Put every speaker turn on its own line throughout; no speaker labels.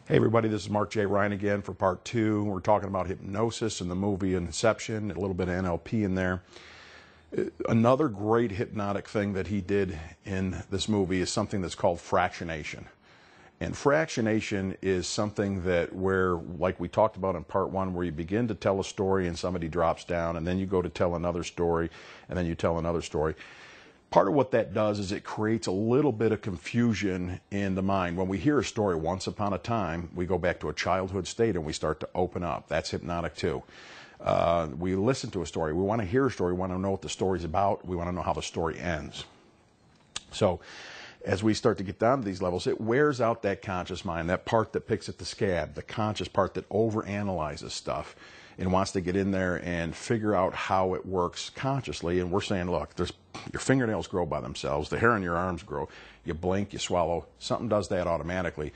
Hey everybody, this is Mark J. Ryan again for part 2. We're talking about hypnosis and the movie Inception, a little bit of NLP in there. Another great hypnotic thing that he did in this movie is something that's called fractionation. And fractionation is something that like we talked about in part 1, where you begin to tell a story and somebody drops down, and then you go to tell another story, and then you tell another story. Part of what that does is it creates a little bit of confusion in the mind. When we hear a story once upon a time, we go back to a childhood state and we start to open up. That's hypnotic too. We listen to a story. We want to hear a story. We want to know what the story's about. We want to know how the story ends. So as we start to get down to these levels, it wears out that conscious mind, that part that picks at the scab, the conscious part that overanalyzes stuff and wants to get in there and figure out how it works consciously. And we're saying, look, your fingernails grow by themselves, the hair on your arms grow, you blink, you swallow, something does that automatically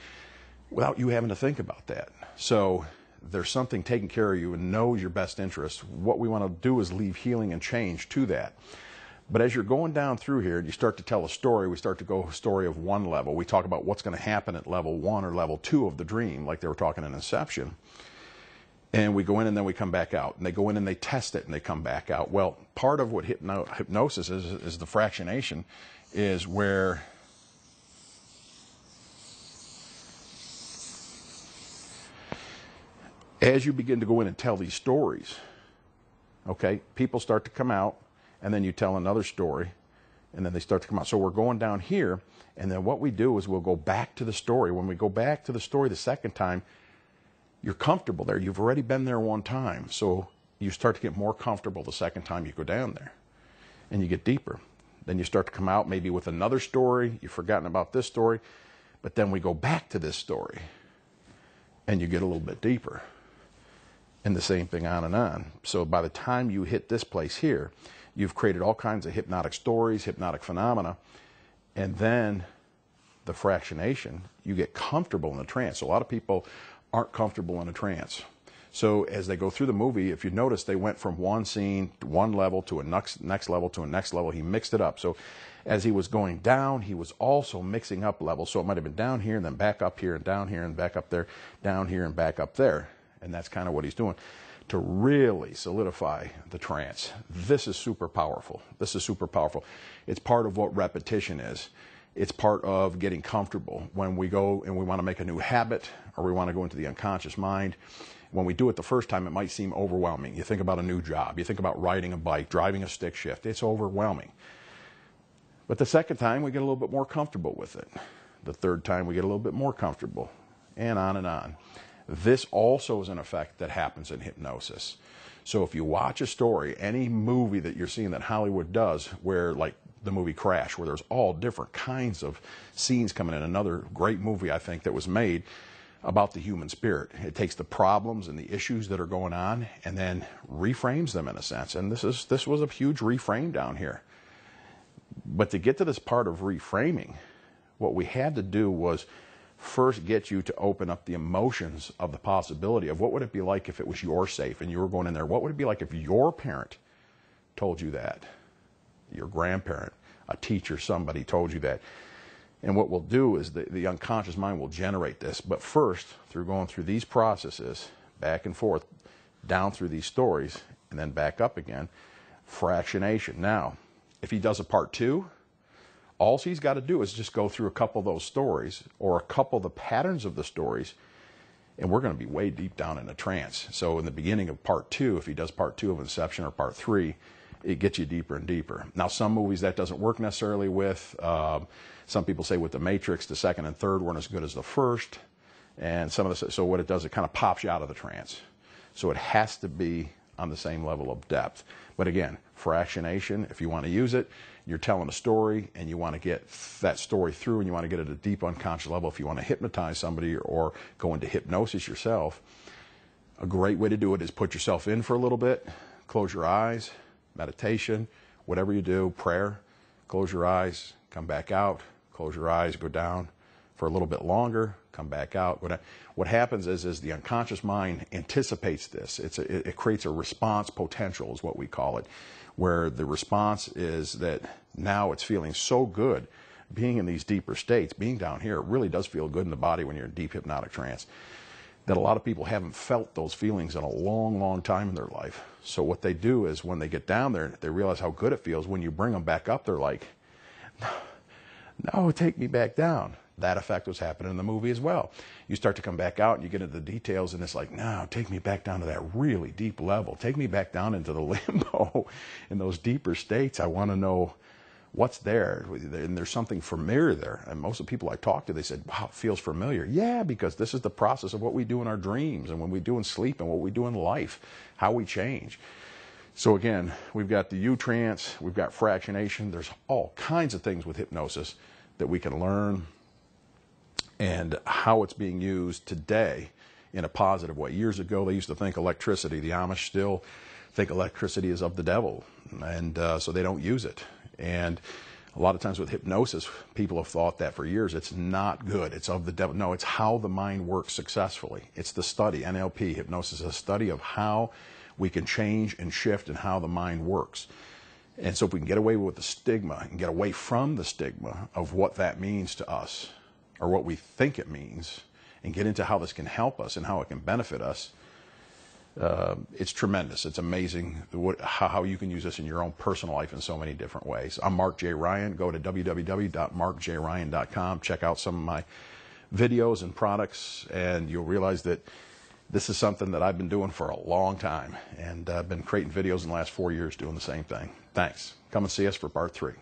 without you having to think about that. So there's something taking care of you and knows your best interest. What we want to do is leave healing and change to that. But as you're going down through here and you start to tell a story, we start to go a story of one level. We talk about what's going to happen at level 1 or level 2 of the dream, like they were talking in Inception. And we go in and then we come back out. And they go in and they test it and they come back out. Well, part of what hypnosis is the fractionation, is where as you begin to go in and tell these stories, okay, people start to come out, and then you tell another story, and then they start to come out. So we're going down here, and then what we do is we'll go back to the story. When we go back to the story the second time, you're comfortable there. You've already been there one time. So you start to get more comfortable the second time you go down there. And you get deeper. Then you start to come out maybe with another story. You've forgotten about this story. But then we go back to this story. And you get a little bit deeper. And the same thing on and on. So by the time you hit this place here, you've created all kinds of hypnotic stories, hypnotic phenomena. And then the fractionation, you get comfortable in the trance. So a lot of people aren't comfortable in a trance. So as they go through the movie, if you notice, they went from one scene, one level, to a next level, to a next level. He mixed it up. So as he was going down, he was also mixing up levels. So it might have been down here and then back up here and down here and back up there, down here and back up there. And that's kind of what he's doing to really solidify the trance. This is super powerful. This is super powerful. It's part of what repetition is. It's part of getting comfortable. When we go and we want to make a new habit, or we want to go into the unconscious mind, when we do it the first time, it might seem overwhelming. You think about a new job. You think about riding a bike, driving a stick shift. It's overwhelming. But the second time, we get a little bit more comfortable with it. The third time, we get a little bit more comfortable, and on and on. This also is an effect that happens in hypnosis. So if you watch a story, any movie that you're seeing that Hollywood does, where like the movie Crash, where there's all different kinds of scenes coming in. Another great movie, I think, that was made about the human spirit. It takes the problems and the issues that are going on and then reframes them in a sense. And this was a huge reframe down here. But to get to this part of reframing, what we had to do was first get you to open up the emotions of the possibility of what would it be like if it was your safe and you were going in there. What would it be like if your parent told you that? Your grandparent, a teacher, somebody told you that. And what we'll do is the unconscious mind will generate this. But first, through going through these processes, back and forth, down through these stories, and then back up again, fractionation. Now, if he does a part 2, all he's got to do is just go through a couple of those stories, or a couple of the patterns of the stories, and we're going to be way deep down in a trance. So in the beginning of part 2, if he does part 2 of Inception or part 3, it gets you deeper and deeper. Now, some movies that doesn't work necessarily with. Some people say with The Matrix, the second and third weren't as good as the first. And so what it does, it kind of pops you out of the trance. So it has to be on the same level of depth. But again, fractionation, if you want to use it, you're telling a story and you want to get that story through and you want to get at a deep unconscious level. If you want to hypnotize somebody or go into hypnosis yourself, a great way to do it is put yourself in for a little bit, close your eyes, meditation, whatever you do, prayer, close your eyes, come back out, close your eyes, go down for a little bit longer, come back out. What happens is the unconscious mind anticipates this. It creates a response potential is what we call it, where the response is that now it's feeling so good being in these deeper states, being down here, it really does feel good in the body when you're in deep hypnotic trance. That a lot of people haven't felt those feelings in a long, long time in their life. So what they do is when they get down there, they realize how good it feels. When you bring them back up, they're like, no, take me back down. That effect was happening in the movie as well. You start to come back out and you get into the details and it's like, no, take me back down to that really deep level. Take me back down into the limbo in those deeper states. I want to know what's there, and there's something familiar there. And most of the people I talk to, they said, wow, it feels familiar. Yeah, because this is the process of what we do in our dreams and when we do in sleep and what we do in life, how we change. So again, we've got the U-trance, we've got fractionation. There's all kinds of things with hypnosis that we can learn and how it's being used today in a positive way. Years ago, they used to think electricity, the Amish still think electricity is of the devil, and so they don't use it. And a lot of times with hypnosis, people have thought that for years. It's not good. It's of the devil. No, it's how the mind works successfully. It's the study. NLP, hypnosis, is a study of how we can change and shift and how the mind works. And so if we can get away with the stigma and get away from the stigma of what that means to us or what we think it means and get into how this can help us and how it can benefit us, it's tremendous. It's amazing how you can use this in your own personal life in so many different ways. I'm Mark J. Ryan. Go to www.markjryan.com. Check out some of my videos and products, and you'll realize that this is something that I've been doing for a long time, and I've been creating videos in the last 4 years doing the same thing. Thanks. Come and see us for part 3.